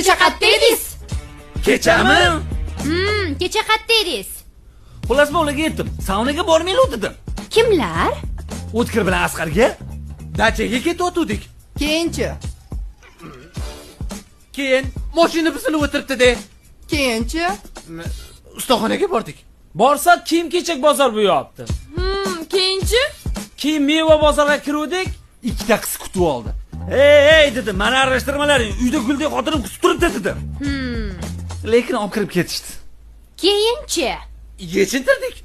kecha qayerda edingiz? Kechami? Kecha qayerda edingiz? Xullas bolaga yetdim. Saunaga bormaylar dedim. Kimlar? O'tkir bilan Asqarga dachaga ketayotdik. Keyinchi. Keyin mashina buzilib o'tiribdi-da. Keyinchi. Ustaxonaga bordik. Borsak kiyim-kechak bozor bo'yapti. Keyinchi? Keyin meva bozorga kiruvdik. Ikkita qiz kutib oldi. Ey dedim, meni aralashtirmalaring. Uyda guldek xotinim kutib turibdi dedim. Lekin olib kirib ketishdi. Keyinchi? Yechintirdik.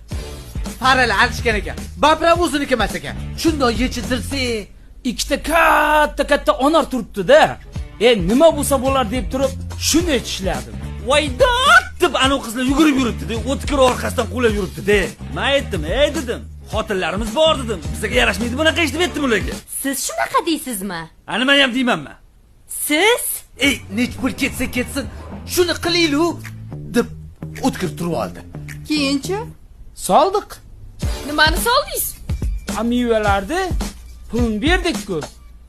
Paralar alishgan ekan. Babrab o'ziniki emas ekan. Shundoq yechintirsak, Ikkita katta onar turibdi-da. Nima bo'lsa bo'lar deb turib, shuni tishladim. Voydat deb anu qizlar yugurib yuribdi-da, o'tkir orqasidan qulab yuribdi-da. Men aytdim, ey dedim, xotinlarimiz bor dedim. Bizga yarashmaydi bunaqa ish deb aytdim ularga. Siz shunaqa deysizmi? Ani men ham deymanmi? Siz? ey, nech pul ketsa ketsin, shuni qilaylik deb o'tkir turib oldi. Keyinchi. Soldik. Nimani soldingiz? Mevalarni pulni berdik-ku.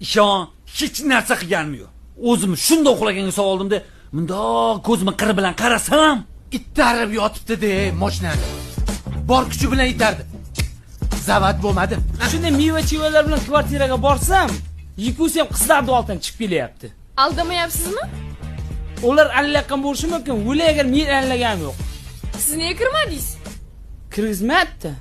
Ishon, hech narsa qilganim yo'q. O'zim shundoq uxlaganga soldimda, bundoq ko'zimni qiri bilan qarasam, Ittarib yotibdi-da, mashinani. Bor kuchi bilan itardi. Zavat bo'lmadi. Shunda meva-chevalar bilan kvartiraga borsam, Yikusi ham qizlarni oldidan chiqib kelyapti. Aldamayapsizmi? Ular allaqan bo'lishi mumkin. O'li agar men allaganim yo'q. Siz nega kirmadingiz? Kirgizmayapti.